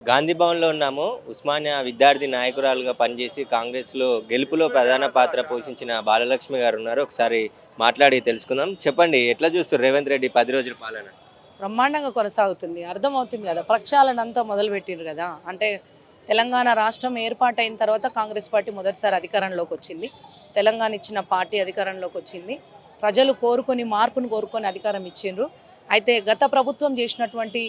గాంధీ భవన్‌లో ఉన్నాము. ఉస్మానియా విద్యార్థి నాయకురాలుగా పనిచేసి కాంగ్రెస్‌లో గెలుపులో ప్రధాన పాత్ర పోషించిన బాలలక్ష్మి గారున్నారు. ఒకసారి మాట్లాడి తెలుసుకుందాం. చెప్పండి ఎట్లా చూస్తుర్రు రేవంత్ రెడ్డి 10 రోజుల పాలన? బ్రహ్మాండంగా కొనసాగుతుంది. అర్థమవుతుంది గదా! ప్రక్షాళనంతా మొదలుపెట్టిండ్రు గదా! అంటే తెలంగాణ రాష్ట్రం ఏర్పాటైన తర్వాత కాంగ్రెస్ పార్టీ మొదటిసారి అధికారంలోకొచ్చింది. తెలంగాణ ఇచ్చిన పార్టీ అధికారంలోకొచ్చింది. ప్రజలు కోరుకొని మార్పును కోరుకొని అధికారం ఇచ్చిండ్రు. అయితే గత ప్రభుత్వం చేసినటువంటి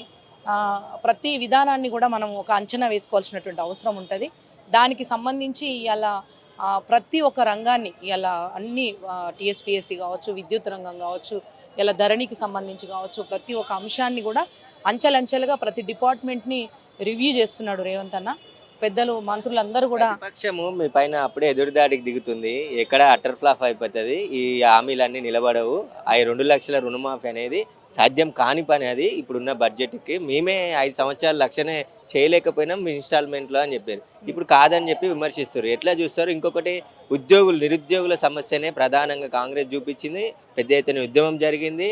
ప్రతి విధానాన్ని గూడా మనం ఒక అంచనా వేసుకోవాల్సినటువంటి అవసరం ఉంటది. దానికి సంబంధించి ఇయాల ప్రతి ఒక్క రంగాన్ని ఇయాల అన్ని టీఎస్‌పీఎస్సీ గావచ్చు, విద్యుత్ రంగం గావచ్చు, ఇలా ధరణికి సంబంధించి కావచ్చు ప్రతి ఒక్క అంశాన్ని కూడా అంచెలంచెలుగా ప్రతి డిపార్ట్మెంట్ని రివ్యూ చేస్తున్నాడు రేవంత్ అన్న. పెద్దలు మంత్రులందరూ కూడా ప్రతిపక్షము మీ పైన అప్పుడే ఎదురుదాడికి దిగుతుంది. ఎక్కడ అటర్ ఫ్లాప్ అయిపోతది. ఈ హామీలన్నీ నిలబడవు. ఆ 2,00,000 రుణమాఫీ అనేది సాధ్యం కాని పని అది. ఇప్పుడున్న బడ్జెట్‌కి. మేమే 5 సంవత్సరాలు లక్షనే చేయలేకపోయినాం మీ ఇన్‌స్టాల్‌మెంట్‌లో అని చెప్పారు. ఇప్పుడు కాదని చెప్పి విమర్శిస్తుర్రు. ఎట్లా చూస్తారు? ఇంకొకటి నిరుద్యోగుల సమస్యనే ప్రధానంగా కాంగ్రెస్ చూపించింది. పెద్ద ఎత్తున ఉద్యమం జరిగింది.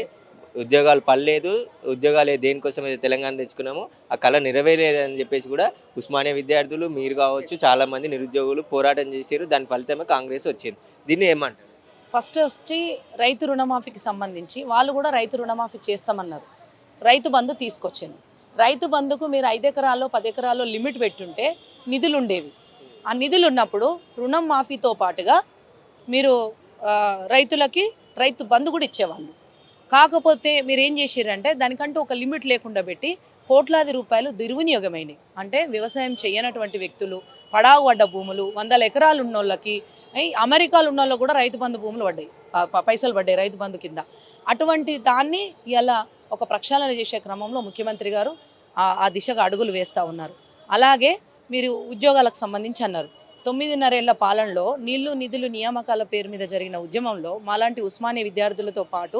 ఉద్యోగాలు పడలేదు. ఉద్యోగాలు దేనికోసం అయితే తెలంగాణ తెచ్చుకున్నామో ఆ కళ నెరవేరేదని చెప్పేసి కూడా ఉస్మానియా విద్యార్థులు మీరు కావచ్చు చాలామంది నిరుద్యోగులు పోరాటం చేశారు. దాని ఫలితమే కాంగ్రెస్ వచ్చింది. దీన్ని ఏమంటారు? ఫస్ట్ వచ్చి రైతు రుణమాఫీకి సంబంధించి వాళ్ళు కూడా రైతు రుణమాఫీ చేస్తామన్నారు. రైతు బంధు తీసుకొచ్చాను. రైతు బంధుకు మీరు 5 ఎకరాల్లో 10 ఎకరాల్లో లిమిట్ పెట్టుంటే నిధులు ఉండేవి. ఆ నిధులు ఉన్నప్పుడు రుణం మాఫీతో పాటుగా మీరు రైతులకి రైతు బంధు కూడా ఇచ్చేవాళ్ళు. కాకపోతే మీరేం చేసిర్రంటే దానికంటూ ఒక లిమిట్ లేకుండా పెట్టి కోట్లాది రూపాయలు దుర్వినియోగమైనవి. అంటే వ్యవసాయం చేయనటువంటి వ్యక్తులు, పడావు పడ్డ భూములు, 100 ఎకరాలు ఉన్నోళ్ళకి, అమెరికాలో ఉన్నోళ్ళకి కూడా రైతు బంధు భూములు పడ్డాయి, పైసలు పడ్డాయి రైతు బంధు కింద. అటువంటి దాన్ని ఇలా ఒక ప్రక్షాళన చేసే క్రమంలో ముఖ్యమంత్రి గారు ఆ దిశగా అడుగులు వేస్తూ ఉన్నారు. అలాగే మీరు ఉద్యోగాలకు సంబంధించి అన్నారు. 9.5 ఏళ్ల పాలనలో నీళ్లు నిధులు నియామకాల పేరు మీద జరిగిన ఉద్యమంలో మాలాంటి ఉస్మానియా విద్యార్థులతో పాటు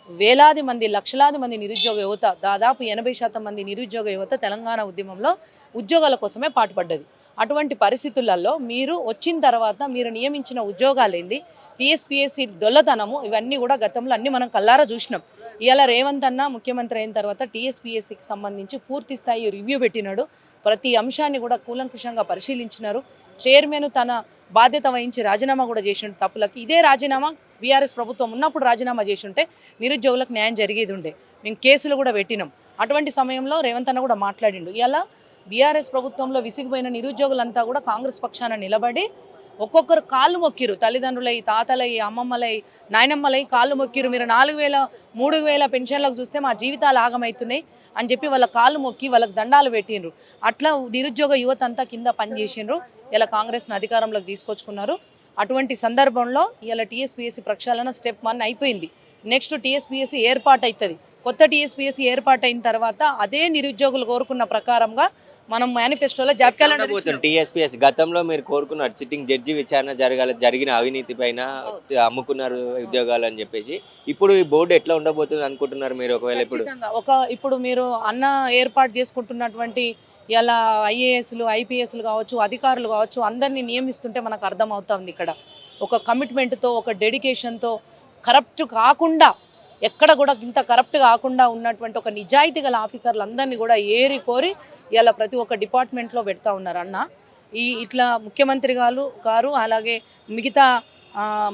వేలాది మంది, లక్షలాది మంది నిరుద్యోగ యువత, దాదాపు 80% మంది నిరుద్యోగ యువత తెలంగాణ ఉద్యమంలో ఉద్యోగాల కోసమే పాటుపడ్డది. అటువంటి పరిస్థితులలో మీరు వచ్చిన తర్వాత మీరు నియమించిన ఉద్యోగాలేంది, టీఎస్పీఎస్సీ డొల్లతనము, ఇవన్నీ కూడా గతంలో అన్ని మనం కల్లారా చూసినాం. ఇవాళ రేవంత్ అన్న ముఖ్యమంత్రి అయిన తర్వాత టీఎస్పీఎస్సీకి సంబంధించి పూర్తి స్థాయి రివ్యూ పెట్టినాడు. ప్రతి అంశాన్ని కూడా కూలంకుషంగా పరిశీలించినారు. చైర్మన్ తన బాధ్యత వహించి రాజీనామా కూడా చేసిన తప్పులకి ఇదే రాజీనామా బీఆర్ఎస్ ప్రభుత్వం ఉన్నప్పుడు రాజీనామా చేసి ఉంటే నిరుద్యోగులకు న్యాయం జరిగేది ఉండే. మేము కేసులు కూడా పెట్టినాం. అటువంటి సమయంలో రేవంత్ అన్న కూడా మాట్లాడిండు. ఇలా బీఆర్ఎస్ ప్రభుత్వంలో విసిగిపోయిన నిరుద్యోగులంతా కూడా కాంగ్రెస్ పక్షాన నిలబడి ఒక్కొక్కరు కాళ్ళు మొక్కిరు. తల్లిదండ్రులై, తాతలై, అమ్మమ్మలై, నాయనమ్మలై కాళ్ళు మొక్కిరు. మీరు 4,000 3,000 పెన్షన్లకు చూస్తే మా జీవితాలు ఆగమవుతున్నాయి అని చెప్పి వాళ్ళ కాళ్ళు మొక్కి వాళ్ళకి దండాలు పెట్టిండ్రు. అట్లా నిరుద్యోగ యువత అంతా కింద పనిచేసిండ్రు. ఇలా కాంగ్రెస్ను అధికారంలోకి తీసుకొచ్చుకున్నారు. అటువంటి సందర్భంలో ఇలా టీఎస్పీఎస్సీ ప్రక్షాళన స్టెప్ 1 అయిపోయింది. నెక్స్ట్ టీఎస్పీఎస్సీ ఏర్పాటవుతుంది. కొత్త టీఎస్పీఎస్సీ ఏర్పాటైన తర్వాత అదే నిరుద్యోగులు కోరుకున్న ప్రకారంగా మనం మేనిఫెస్టోలో జాబ్ క్యాలెండర్ టీఎస్పీఎస్ గతంలో మీరు కోరుకున్నారు సిట్టింగ్ జడ్జి విచారణ జరిగిన అవినీతి పైన అమ్ముకున్నారు ఉద్యోగాలు అని చెప్పేసి. ఇప్పుడు ఈ బోర్డు ఎట్లా ఉండబోతుంది అనుకుంటున్నారు మీరు? ఒకవేళ ఇప్పుడు మీరు అన్న ఏర్పాటు చేసుకుంటున్నటువంటి ఇలా ఐఏఎస్లు, ఐపీఎస్లు కావచ్చు, అధికారులు కావచ్చు, అందరినీ నియమిస్తుంటే మనకు అర్థమవుతుంది. ఇక్కడ ఒక కమిట్మెంట్తో, ఒక డెడికేషన్తో, కరప్ట్ కాకుండా, ఎక్కడ కూడా ఇంత కరప్ట్ కాకుండా ఉన్నటువంటి ఒక నిజాయితీ గల ఆఫీసర్లు అందరినీ కూడా ఏరి కోరి ఇలా ప్రతి ఒక్క డిపార్ట్మెంట్లో పెడతా ఉన్నారు అన్న. ఇట్లా ముఖ్యమంత్రి గారు అలాగే మిగతా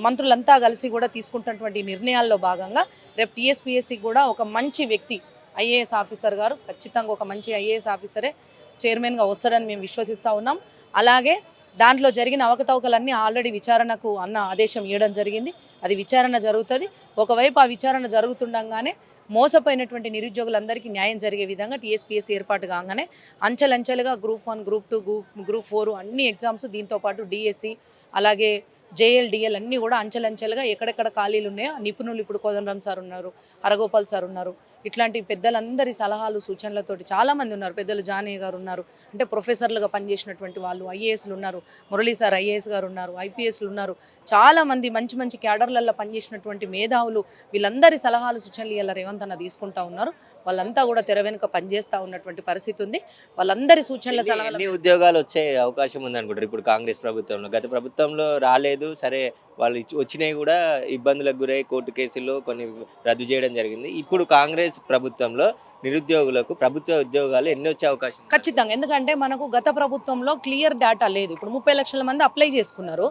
మంత్రులంతా కలిసి కూడా తీసుకుంటున్నటువంటి నిర్ణయాల్లో భాగంగా రేపు టీఎస్పీఎస్సీ కూడా ఒక మంచి వ్యక్తి, ఐఏఎస్ ఆఫీసర్ గారు ఖచ్చితంగా ఒక మంచి ఐఏఎస్ ఆఫీసరే చైర్మన్గా వస్తాడని మేము విశ్వసిస్తూ ఉన్నాం. అలాగే దాంట్లో జరిగిన అవకతవకలన్నీ ఆల్రెడీ విచారణకు అన్న ఆదేశం ఇవ్వడం జరిగింది. అది విచారణ జరుగుతుంది. ఒకవైపు ఆ విచారణ జరుగుతుండగానే మోసపోయినటువంటి నిరుద్యోగులందరికీ న్యాయం జరిగే విధంగా టీఎస్పీఎస్సీ ఏర్పాటు కాగానే అంచెలంచెలుగా గ్రూప్ 1, గ్రూప్ 2, గ్రూప్ 4 అన్ని ఎగ్జామ్స్, దీంతోపాటు డిఎస్సి, అలాగే జేఎల్ అన్నీ కూడా అంచెలంచెలుగా ఎక్కడెక్కడ ఖాళీలు ఉన్నాయో నిపుణులు, ఇప్పుడు కోదండరామ్ సార్ ఉన్నారు, హరగోపాల్ సార్ ఉన్నారు, ఇట్లాంటి పెద్దలందరి సలహాలు సూచనలతోటి చాలామంది ఉన్నారు. పెద్దలు జానయ్య గారు ఉన్నారు, అంటే ప్రొఫెసర్లుగా పనిచేసినటువంటి వాళ్ళు, ఐఏఎస్లు ఉన్నారు, మురళీ సార్ ఐఏఎస్ గారు ఉన్నారు, ఐపీఎస్లు ఉన్నారు, చాలామంది మంచి మంచి క్యాడర్లలో పనిచేసినటువంటి మేధావులు, వీళ్ళందరి సలహాలు సూచనలు ఇలా రేవంత్ అన్న తీసుకుంటా ఉన్నారు. వాళ్ళంతా కూడా తెర వెనుక పనిచేస్తూ ఉన్నటువంటి పరిస్థితి ఉంది. వాళ్ళందరి సూచనల సలహాల ఎన్ని ఉద్యోగాలు వచ్చే అవకాశం ఉంది అనుకుంటారు ఇప్పుడు కాంగ్రెస్ ప్రభుత్వంలో? గత ప్రభుత్వంలో రాలేదు, సరే వాళ్ళు వచ్చినాయి కూడా ఇబ్బందులకు గురై కోర్టు కేసుల్లో కొన్ని రద్దు చేయడం జరిగింది. ఇప్పుడు కాంగ్రెస్ ప్రభుత్వంలో నిరుద్యోగులకు ప్రభుత్వ ఉద్యోగాలు ఎన్ని వచ్చే అవకాశం ఉంది? ఖచ్చితంగా. ఎందుకంటే మనకు గత ప్రభుత్వంలో క్లియర్ డేటా లేదు. ఇప్పుడు 30 లక్షల మంది అప్లై చేసుకున్నారు.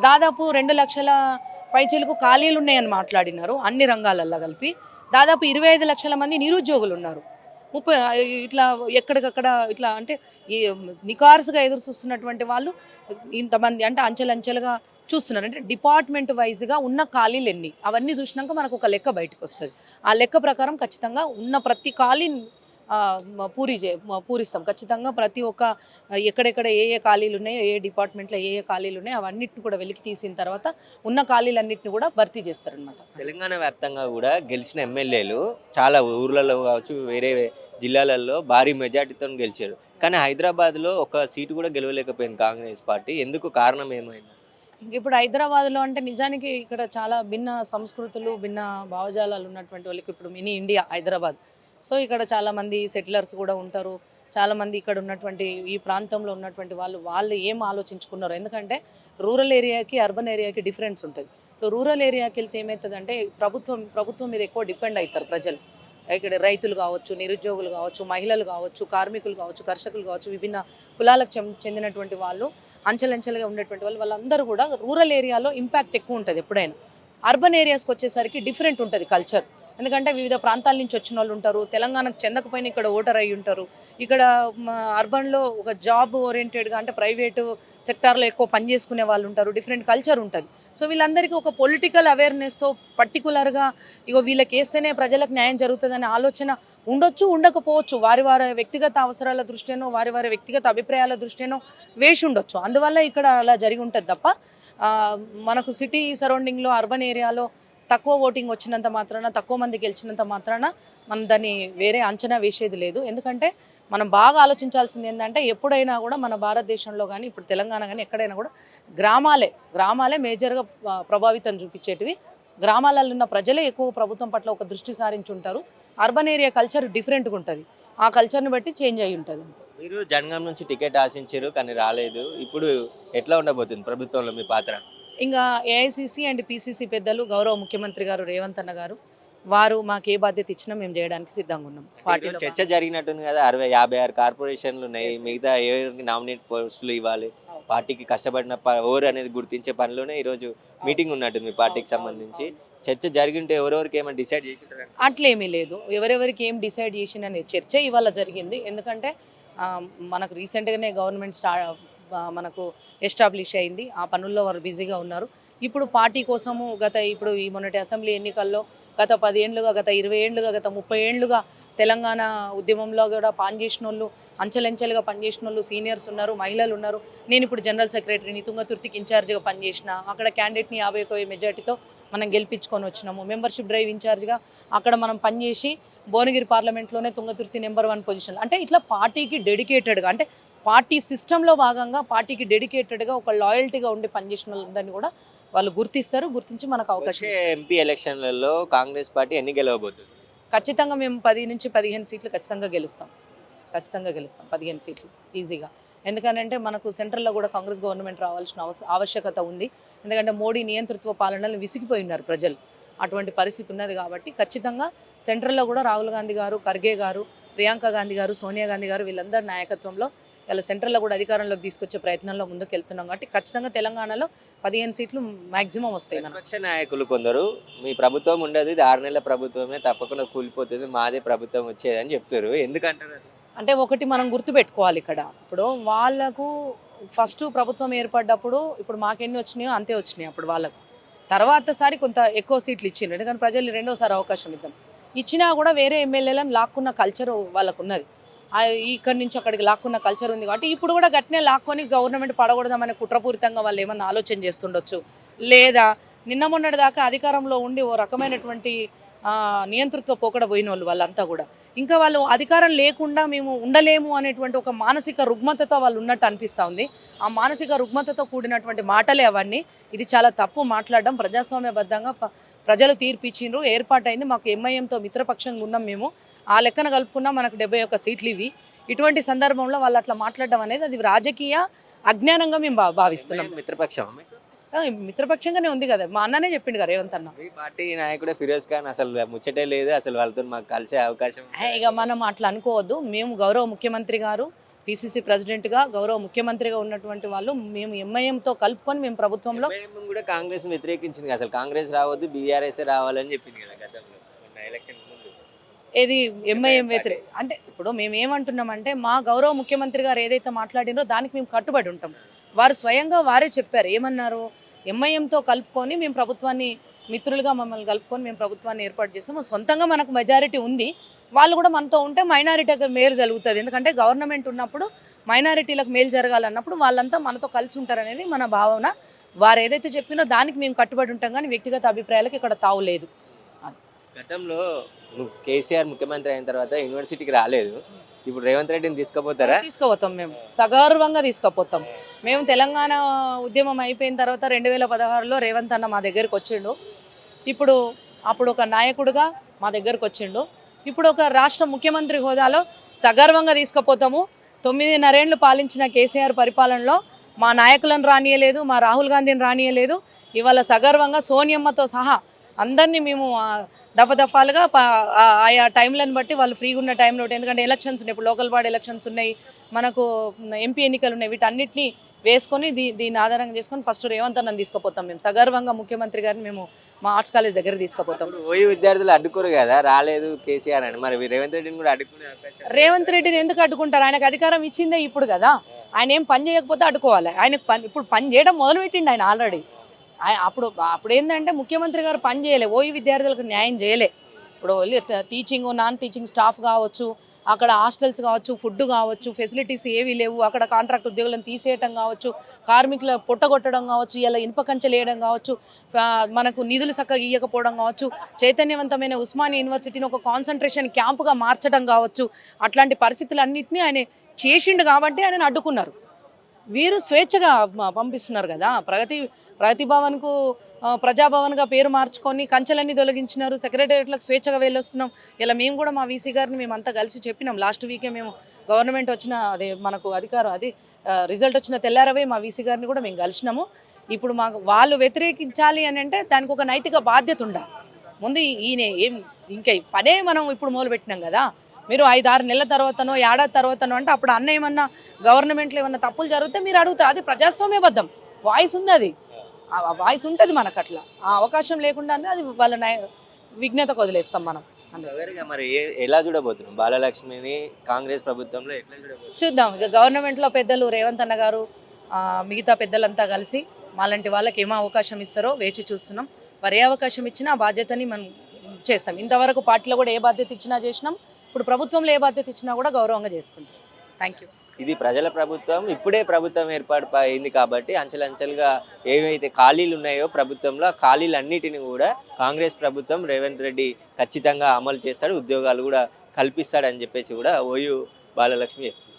దాదాపు 2 లక్షల పైచిలకు ఖాళీలు ఉన్నాయని మాట్లాడినారు అన్ని రంగాలల్లో కలిపి. దాదాపు 25 లక్షల మంది నిరుద్యోగులు ఉన్నారు. 30 ఇట్లా ఎక్కడికక్కడ ఇట్లా అంటే ఈ నికార్సుగా ఎదురు చూస్తున్నటువంటి వాళ్ళు ఇంతమంది అంటే అంచెలంచెలుగా చూస్తున్నారు. అంటే డిపార్ట్మెంట్ వైజ్గా ఉన్న ఖాళీలు ఎన్ని అవన్నీ చూసినాక మనకు ఒక లెక్క బయటకు వస్తుంది. ఆ లెక్క ప్రకారం ఖచ్చితంగా ఉన్న ప్రతి ఖాళీని పూరిస్తాం. ఖచ్చితంగా ప్రతి ఒక్క ఎక్కడెక్కడ ఏ ఏ ఖాళీలు ఉన్నాయో, ఏ డిపార్ట్మెంట్లో ఏ ఏ ఖాళీలు ఉన్నాయో అవన్నిటిని కూడా వెలికి తీసిన తర్వాత ఉన్న ఖాళీలన్నింటిని కూడా భర్తీ చేస్తారనమాట. తెలంగాణ వ్యాప్తంగా కూడా గెలిచిన ఎమ్మెల్యేలు చాలా ఊర్లలో కావచ్చు, వేరే జిల్లాలలో భారీ మెజార్టీతో గెలిచారు. కానీ హైదరాబాద్లో ఒక సీటు కూడా గెలవలేకపోయింది కాంగ్రెస్ పార్టీ. ఎందుకు, కారణం ఏమైంది? ఇంక ఇప్పుడు హైదరాబాద్లో అంటే నిజానికి ఇక్కడ చాలా భిన్న సంస్కృతులు, భిన్న భావజాలాలు ఉన్నటువంటి వాళ్ళకి ఇప్పుడు మినీ ఇండియా హైదరాబాద్. సో ఇక్కడ చాలామంది సెటిలర్స్ కూడా ఉంటారు. చాలామంది ఇక్కడ ఉన్నటువంటి ఈ ప్రాంతంలో ఉన్నటువంటి వాళ్ళు ఏం ఆలోచించుకున్నారు, ఎందుకంటే రూరల్ ఏరియాకి అర్బన్ ఏరియాకి డిఫరెన్స్ ఉంటుంది. సో రూరల్ ఏరియాకి వెళ్తే ఏమవుతుందంటే ప్రభుత్వం మీద ఎక్కువ డిపెండ్ అవుతారు ప్రజలు. ఇక్కడ రైతులు కావచ్చు, నిరుద్యోగులు కావచ్చు, మహిళలు కావచ్చు, కార్మికులు కావచ్చు, కర్షకులు కావచ్చు, విభిన్న కులాలకు చెందినటువంటి వాళ్ళు, అంచెలంచెలుగా ఉండేటువంటి వాళ్ళందరూ కూడా రూరల్ ఏరియాలో ఇంపాక్ట్ ఎక్కువ ఉంటుంది ఎప్పుడైనా. అర్బన్ ఏరియాస్కి వచ్చేసరికి డిఫరెంట్ ఉంటుంది కల్చర్. ఎందుకంటే వివిధ ప్రాంతాల నుంచి వచ్చిన వాళ్ళు ఉంటారు. తెలంగాణకు చెందకపోయినా ఇక్కడ ఓటర్ అయ్యి ఉంటారు. ఇక్కడ అర్బన్లో ఒక జాబ్ ఓరియంటెడ్గా అంటే ప్రైవేటు సెక్టార్లో ఎక్కువ పనిచేసుకునే వాళ్ళు ఉంటారు. డిఫరెంట్ కల్చర్ ఉంటుంది. సో వీళ్ళందరికీ ఒక పొలిటికల్ అవేర్నెస్తో పర్టికులర్గా ఇగో వీళ్ళకి వేస్తేనే ప్రజలకు న్యాయం జరుగుతుందనే ఆలోచన ఉండొచ్చు, ఉండకపోవచ్చు. వారి వ్యక్తిగత అవసరాల దృష్ట్యానో, వారి వ్యక్తిగత అభిప్రాయాల దృష్ట్యానో వేసి ఉండొచ్చు. అందువల్ల ఇక్కడ అలా జరిగి ఉంటుంది తప్ప మనకు సిటీ సరౌండింగ్లో అర్బన్ ఏరియాలో తక్కువ ఓటింగ్ వచ్చినంత మాత్రాన, తక్కువ మంది గెలిచినంత మాత్రాన మనం దాన్ని వేరే అంచనా వేసేది లేదు. ఎందుకంటే మనం బాగా ఆలోచించాల్సింది ఏంటంటే ఎప్పుడైనా కూడా మన భారతదేశంలో కానీ ఇప్పుడు తెలంగాణ కానీ ఎక్కడైనా కూడా గ్రామాలే మేజర్గా ప్రభావితం చూపించేటివి. గ్రామాలలో ఉన్న ప్రజలే ఎక్కువ ప్రభుత్వం పట్ల ఒక దృష్టి సారించి ఉంటారు. అర్బన్ ఏరియా కల్చర్ డిఫరెంట్గా ఉంటుంది. ఆ కల్చర్ని బట్టి చేంజ్ అయ్యి ఉంటుంది. మీరు జనగాం నుంచి టికెట్ ఆశించారు కానీ రాలేదు. ఇప్పుడు ఎట్లా ఉండబోతుంది ప్రభుత్వంలో మీ పాత్ర? ఇంకా ఏఐసిసి అండ్ పిసిసి పెద్దలు గౌరవ ముఖ్యమంత్రి గారు రేవంత్ అన్న గారు వారు మాకు ఏ బాధ్యత ఇచ్చినా మేము చేయడానికి సిద్ధంగా ఉన్నాం. పార్టీలో చర్చ జరిగినట్టుంది కదా, 56 కార్పొరేషన్లు ఉన్నాయి, మిగతా ఎవరికి నామినేట్ పోస్టులు ఇవ్వాలి, పార్టీకి కష్టపడిన ఓవర్ అనేది గుర్తించే పనిలోనే ఈరోజు మీటింగ్ ఉన్నట్టుంది మీ పార్టీకి సంబంధించి. చర్చ జరిగింటే ఎవరెవరికి ఏమైనా డిసైడ్ చేసింటారు? అట్లేమీ లేదు. ఎవరెవరికి ఏం డిసైడ్ చేసిన చర్చ ఇవాళ జరిగింది. ఎందుకంటే మనకు రీసెంట్గానే గవర్నమెంట్ మనకు ఎస్టాబ్లిష్ అయింది. ఆ పనుల్లో వారు బిజీగా ఉన్నారు. ఇప్పుడు పార్టీ కోసము ఇప్పుడు ఈ మొన్నటి అసెంబ్లీ ఎన్నికల్లో గత 10 ఏళ్ళుగా, గత 20 ఏళ్ళుగా, గత 30 ఏళ్ళుగా తెలంగాణ ఉద్యమంలో కూడా పనిచేసిన వాళ్ళు, అంచెలంచెలుగా పనిచేసిన వాళ్ళు సీనియర్స్ ఉన్నారు, మహిళలు ఉన్నారు. నేను ఇప్పుడు జనరల్ సెక్రటరీని, తుంగతుర్తికి ఇన్ఛార్జ్గా పనిచేసిన, అక్కడ క్యాండిడేట్ని 51 మెజార్టీతో మనం గెలిపించుకొని వచ్చినాము. మెంబర్షిప్ డ్రైవ్ ఇన్ఛార్జ్గా అక్కడ మనం పనిచేసి భువనగిరి పార్లమెంట్లోనే తుంగతుర్తి నెంబర్ 1 పొజిషన్. అంటే ఇట్లా పార్టీకి డెడికేటెడ్గా, అంటే పార్టీ సిస్టంలో భాగంగా పార్టీకి డెడికేటెడ్గా ఒక లాయల్టీగా ఉండి పనిచేసిన వాళ్ళందరినీ కూడా వాళ్ళు గుర్తించి మనకు అవకాశం. ఎంపీ ఎలక్షన్లలో కాంగ్రెస్ పార్టీ ఎన్ని గెలవబోతుంది? ఖచ్చితంగా మేము 10 నుంచి 15 సీట్లు ఖచ్చితంగా గెలుస్తాం. 15 సీట్లు ఈజీగా. ఎందుకంటే మనకు సెంట్రల్లో కూడా కాంగ్రెస్ గవర్నమెంట్ రావాల్సిన ఆవశ్యకత ఉంది. ఎందుకంటే మోడీ నియంతృత్వ పాలనలు విసిగిపోయినారు ప్రజలు. అటువంటి పరిస్థితి ఉన్నది కాబట్టి ఖచ్చితంగా సెంట్రల్లో కూడా రాహుల్ గాంధీ గారు, ఖర్గే గారు, ప్రియాంక గాంధీ గారు, సోనియా గాంధీ గారు వీళ్ళందరి నాయకత్వంలో ఇలా సెంట్రల్లో కూడా అధికారంలోకి తీసుకొచ్చే ప్రయత్నంలో ముందుకు వెళ్తున్నాం. కాబట్టి ఖచ్చితంగా తెలంగాణలో 15 సీట్లు మ్యాక్సిమం వస్తాయి. విపక్ష నాయకులు కొందరు మీ ప్రభుత్వం ఉండదు, ఇది 6 నెలల ప్రభుత్వమే, తప్పకుండా కూలిపోతుంది, మాదే ప్రభుత్వం వచ్చేదని చెప్తారు. ఎందుకంటారు? అంటే ఒకటి మనం గుర్తుపెట్టుకోవాలి ఇక్కడ. ఇప్పుడు వాళ్ళకు ఫస్ట్ ప్రభుత్వం ఏర్పడ్డప్పుడు ఇప్పుడు మాకెన్ని వచ్చినాయో అంతే వచ్చినాయి అప్పుడు వాళ్ళకు. తర్వాతసారి కొంత ఎక్కువ సీట్లు ఇచ్చిండ్రు. ఎందుకంటే ప్రజలు రెండోసారి అవకాశం ఇచ్చినా కూడా వేరే ఎమ్మెల్యేలను లాక్కున్న కల్చర్ వాళ్ళకు ఉన్నది. ఇక్కడి నుంచి అక్కడికి లాక్కున్న కల్చర్ ఉంది కాబట్టి ఇప్పుడు కూడా గట్టినే లాక్కొని గవర్నమెంట్ పడకూడదామనే కుట్రపూరితంగా వాళ్ళు ఏమన్నా ఆలోచన చేస్తుండొచ్చు. లేదా నిన్న మొన్నటి దాకా అధికారంలో ఉండి ఓ రకమైనటువంటి నియంతృత్వ పోకడ పోయిన వాళ్ళంతా కూడా ఇంకా వాళ్ళు అధికారం లేకుండా మేము ఉండలేము అనేటువంటి ఒక మానసిక రుగ్మతతో వాళ్ళు ఉన్నట్టు అనిపిస్తూ ఉంది. ఆ మానసిక రుగ్మతతో కూడినటువంటి మాటలే అవన్నీ. ఇది చాలా తప్పు మాట్లాడడం. ప్రజాస్వామ్యబద్ధంగా ప్రజలు తీర్పిచ్చిండ్రు, ఏర్పాటైంది. మాకు ఎంఐఎంతో మిత్రపక్షంగా ఉన్నాం మేము. ఆ లెక్కన కలుపుకున్నా మనకు 71 సీట్లు ఇవి. ఇటువంటి సందర్భంలో వాళ్ళు అట్లా మాట్లాడడం అనేది అది రాజకీయ అజ్ఞానంగా మేము భావిస్తున్నాం. మిత్రపక్షం మిత్రపక్షంగానే ఉంది కదా, మా అన్ననే చెప్పిండు కదా రేవంత్ అన్న. మీ పార్టీ నాయకుడే ఫిరోజ్ ఖాన్ అసలు ముచ్చటే లేదు, అసలు వాళ్ళతో మాకు కలిసే అవకాశం ఇక మనం అట్లా అనుకోవద్దు. మేము గౌరవ ముఖ్యమంత్రి గారు పిసిసి ప్రెసిడెంట్గా గౌరవ ముఖ్యమంత్రిగా ఉన్నటువంటి వాళ్ళు మేము ఎంఐఎంతో కలుపుకొని మేము ప్రభుత్వంలో ఎంఐఎం కూడా కాంగ్రెస్ వ్యతిరేకించింది కదా, అసలు కాంగ్రెస్ రావద్దు బీఆర్ఎస్ రావాలని చెప్పింది కదా గతంలో ఎలక్షన్ ముందు. ఏది ఎంఐఎం వ్యతిరేక అంటే ఇప్పుడు మేము ఏమంటున్నామంటే మా గౌరవ ముఖ్యమంత్రి గారు ఏదైతే మాట్లాడినో దానికి మేము కట్టుబడి ఉంటాం. వారు స్వయంగా వారే చెప్పారు, ఏమన్నారు, ఎంఐఎంతో కలుపుకొని మేము ప్రభుత్వాన్ని మిత్రులుగా మమ్మల్ని కలుపుకొని మేము ప్రభుత్వాన్ని ఏర్పాటు చేస్తాము. సొంతంగా మనకు మెజారిటీ ఉంది, వాళ్ళు కూడా మనతో ఉంటే మైనారిటీకి మేలు జరుగుతుంది. ఎందుకంటే గవర్నమెంట్ ఉన్నప్పుడు మైనారిటీలకు మేలు జరగాలన్నప్పుడు వాళ్ళంతా మనతో కలిసి ఉంటారనేది మన భావన. వారు ఏదైతే చెప్పినో దానికి మేము కట్టుబడి ఉంటాం, కానీ వ్యక్తిగత అభిప్రాయాలకు ఇక్కడ తావు లేదు. గతంలో నువ్వు కేసీఆర్ ముఖ్యమంత్రి అయిన తర్వాత యూనివర్సిటీకి రాలేదు, ఇప్పుడు రేవంత్ రెడ్డిని తీసుకుపోతారా? తీసుకుపోతాం, మేము సగర్వంగా తీసుకుపోతాం. మేము తెలంగాణ ఉద్యమం అయిపోయిన తర్వాత 2016లో రేవంత్ అన్న మా దగ్గరికి వచ్చిండు. ఇప్పుడు అప్పుడు ఒక నాయకుడిగా మా దగ్గరకు వచ్చిండు. ఇప్పుడు ఒక రాష్ట్ర ముఖ్యమంత్రి హోదాలో సగర్వంగా తీసుకుపోతాము. 9.5 ఏళ్ళు పాలించిన కేసీఆర్ పరిపాలనలో మా నాయకులను రానియలేదు, మా రాహుల్ గాంధీని రానియలేదు. ఇవాళ సగర్వంగా సోనియమ్మతో సహా అందరినీ మేము దఫాలుగా ఆయా టైంలను బట్టి వాళ్ళు ఫ్రీగా ఉన్న టైంలో, ఎందుకంటే ఎలక్షన్స్ ఉన్నాయి, ఇప్పుడు లోకల్ బాడీ ఎలక్షన్స్ ఉన్నాయి, మనకు ఎంపీ ఎన్నికలు ఉన్నాయి, వీటన్నిటిని వేసుకొని దీన్ని ఆధారంగా చేసుకొని ఫస్ట్ రేవంత్ అన్నని తీసుకుపోతాం. మేము సగర్వంగా ముఖ్యమంత్రి గారిని మేము మా ఆర్ట్స్ కాలేజ్ దగ్గర తీసుకుపోతాం. ఓయూ విద్యార్థులు అడ్డుకోరు కదా, రాలేదు కేసీఆర్ అని, మరి రేవంత్ రెడ్డిని కూడా అడ్డుకునే అవకాశం? రేవంత్ రెడ్డిని ఎందుకు అడ్డుకుంటారు? ఆయనకు అధికారం ఇచ్చిందే ఇప్పుడు కదా, ఆయన ఏం పని చేయకపోతే అడ్డుకోవాలి. ఆయనకు ఇప్పుడు పని చేయడం మొదలుపెట్టిండు ఆయన ఆల్రెడీ. అప్పుడు ఏంటంటే ముఖ్యమంత్రి గారు పని చేయలే, ఓయూ విద్యార్థులకు న్యాయం చేయలే. ఇప్పుడు టీచింగ్ నాన్ టీచింగ్ స్టాఫ్ కావచ్చు, అక్కడ హాస్టల్స్ కావచ్చు, ఫుడ్ కావచ్చు, ఫెసిలిటీస్ ఏవీ లేవు, అక్కడ కాంట్రాక్ట్ ఉద్యోగులను తీసేయటం కావచ్చు, కార్మికుల పొట్టగొట్టడం కావచ్చు, ఇలా ఇనుప కంచెలు వేయడం కావచ్చు, మనకు నిధులు చక్కగా ఇవ్వకపోవడం కావచ్చు, చైతన్యవంతమైన ఉస్మానియా యూనివర్సిటీని ఒక కాన్సన్ట్రేషన్ క్యాంపుగా మార్చడం కావచ్చు, అట్లాంటి పరిస్థితులన్నింటినీ ఆయన చేసిండు కాబట్టి ఆయనను అడ్డుకున్నారు. వీరు స్వేచ్ఛగా పంపిస్తున్నారు కదా, ప్రగతి భవన్కు ప్రజాభవన్గా పేరు మార్చుకొని కంచెలన్నీ తొలగించినారు, సెక్రటేరియట్లకు స్వేచ్ఛగా వెళ్ళొస్తున్నాం. ఇలా మేము కూడా మా వీసీ గారిని మేమంతా కలిసి చెప్పినాం. లాస్ట్ వీకే మేము గవర్నమెంట్ వచ్చిన అదే మనకు రిజల్ట్ వచ్చిన తెల్లారవే మా వీసీ గారిని కూడా మేము కలిసినాము. ఇప్పుడు మాకు వాళ్ళు వ్యతిరేకించాలి అని అంటే దానికి ఒక నైతిక బాధ్యత ఉండాలి. ముందు ఈయన ఇంకా పనే మనం ఇప్పుడు మొదలుపెట్టినాం కదా, మీరు 5-6 నెలల తర్వాతనో ఏడాది తర్వాతనో అంటే అప్పుడు అన్న ఏమన్నా గవర్నమెంట్లో ఏమన్నా తప్పులు జరిగితే మీరు అడుగుతారు. అది ప్రజాస్వామ్యబద్ధం, వాయిస్ ఉంది, అది ఆ వాయిస్ ఉంటుంది మనకు. అట్లా ఆ అవకాశం లేకుండా అది వాళ్ళ విజ్ఞతకు వదిలేస్తాం మనం. మరి ఎలా చూడబోతున్నాం బాలలక్ష్మిని కాంగ్రెస్ ప్రభుత్వంలో, ఎట్లా చూడబోతున్నాం? చూద్దాం. ఇక గవర్నమెంట్లో పెద్దలు రేవంత్ అన్న గారు మిగతా పెద్దలంతా కలిసి మాలాంటి వాళ్ళకి ఏమో అవకాశం ఇస్తారో వేచి చూస్తున్నాం. వారు ఏ అవకాశం ఇచ్చినా ఆ బాధ్యతని మనం చేస్తాం. ఇంతవరకు పార్టీలో కూడా ఏ బాధ్యత ఇచ్చినా చేసినాం, ఇప్పుడు ప్రభుత్వంలో ఏ బాధ్యత ఇచ్చినా కూడా గౌరవంగా చేసుకుంటాం. Thank you. ఇది ప్రజల ప్రభుత్వం, ఇప్పుడే ప్రభుత్వం ఏర్పాటు అయింది కాబట్టి అంచెలంచెలుగా ఏవైతే ఖాళీలు ఉన్నాయో ప్రభుత్వంలో ఆ ఖాళీలన్నిటిని కూడా కాంగ్రెస్ ప్రభుత్వం రేవంత్ రెడ్డి ఖచ్చితంగా అమలు చేస్తాడు, ఉద్యోగాలు కూడా కల్పిస్తాడని చెప్పేసి కూడా ఓయూ బాలలక్ష్మి చెప్తుంది.